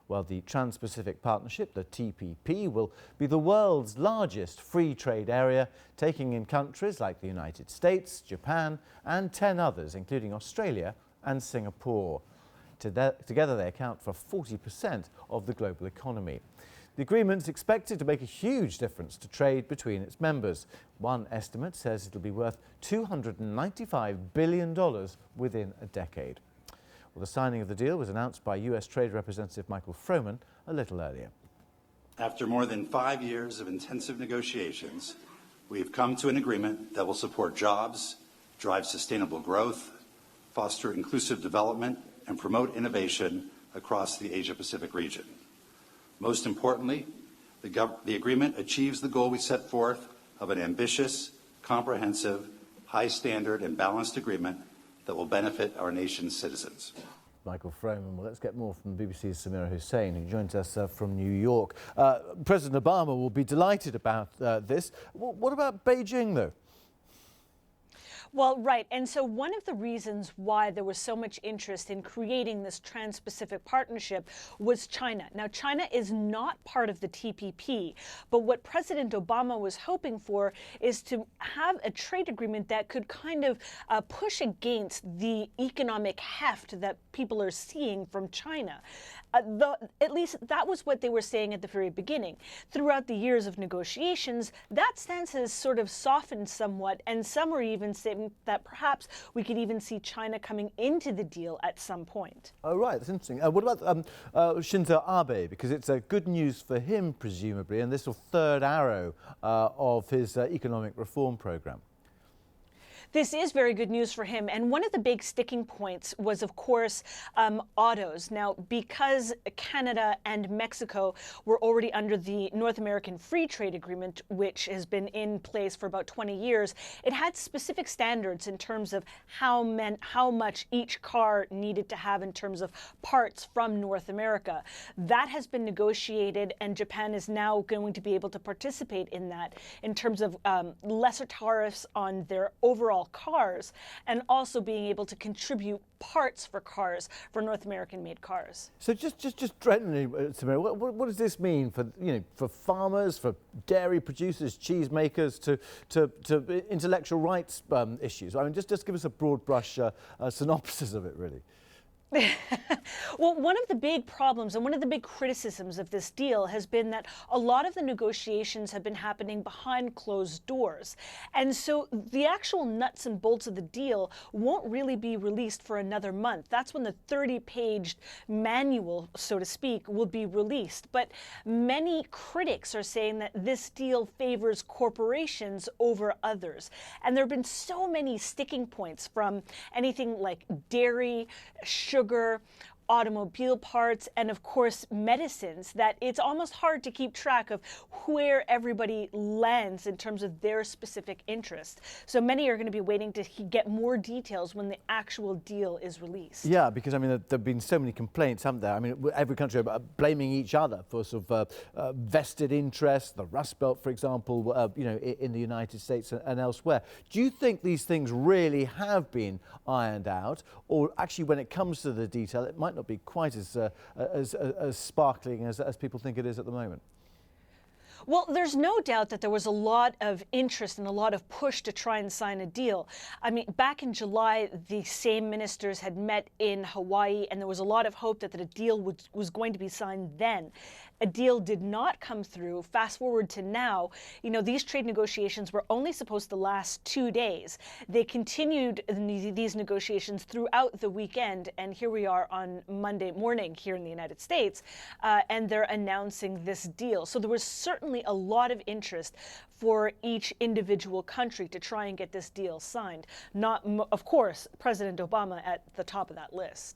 Well, the Trans-Pacific Partnership, the TPP, will be the world's largest free trade area, taking in countries like the United States, Japan and 10 others, including Australia and Singapore. Together they account for 40% of the global economy. The agreement is expected to make a huge difference to trade between its members. One estimate says it'll be worth $295 billion within a decade. Well, the signing of the deal was announced by US Trade Representative Michael Froman a little earlier. After more than 5 years of intensive negotiations, we have come to an agreement that will support jobs, drive sustainable growth, foster inclusive development, and promote innovation across the Asia-Pacific region. Most importantly, the agreement achieves the goal we set forth of an ambitious, comprehensive, high-standard and balanced agreement that will benefit our nation's citizens. Michael Froman. Well, let's get more from BBC's Samira Hussain, who joins us from New York. President Obama will be delighted about this. What about Beijing, though? Well, right. And so one of the reasons why there was so much interest in creating this Trans-Pacific Partnership was China. Now, China is not part of the TPP, but what President Obama was hoping for is to have a trade agreement that could kind of push against the economic heft that people are seeing from China. At least that was what they were saying at the very beginning. Throughout the years of negotiations, that stance has sort of softened somewhat, and some are even saying that perhaps we could even see China coming into the deal at some point. Oh, right, that's interesting. What about Shinzo Abe? Because it's good news for him, presumably, and this will third arrow of his economic reform program. This is very good news for him. And one of the big sticking points was, of course, autos. Now, because Canada and Mexico were already under the North American Free Trade Agreement, which has been in place for about 20 years, it had specific standards in terms of how much each car needed to have in terms of parts from North America. That has been negotiated, and Japan is now going to be able to participate in that in terms of lesser tariffs on their overall cars, and also being able to contribute parts for cars, for North American made cars. So just generally, Samira, what does this mean for, for farmers, for dairy producers, cheese makers, to intellectual rights issues? I mean, just give us a broad brush synopsis of it, really. Well, one of the big problems and one of the big criticisms of this deal has been that a lot of the negotiations have been happening behind closed doors. And so the actual nuts and bolts of the deal won't really be released for another month. That's when the 30-page manual, so to speak, will be released. But many critics are saying that this deal favors corporations over others. And there have been so many sticking points, from anything like dairy, sugar, automobile parts, and of course medicines, that it's almost hard to keep track of where everybody lands in terms of their specific interest. So many are going to be waiting to get more details when the actual deal is released. Yeah, because I mean there have been so many complaints, haven't there? I mean, every country blaming each other for sort of vested interests, the Rust Belt, for example, in the United States and elsewhere. Do you think these things really have been ironed out, or actually when it comes to the detail it might not be quite as sparkling as people think it is at the moment? Well, there's no doubt that there was a lot of interest and a lot of push to try and sign a deal. I mean, back in July, the same ministers had met in Hawaii, and there was a lot of hope that a deal was going to be signed then. A deal did not come through. Fast forward to now, these trade negotiations were only supposed to last 2 days. They continued these negotiations throughout the weekend, and here we are on Monday morning here in the United States, and they're announcing this deal. So there was certainly a lot of interest for each individual country to try and get this deal signed. Not, of course, President Obama at the top of that list.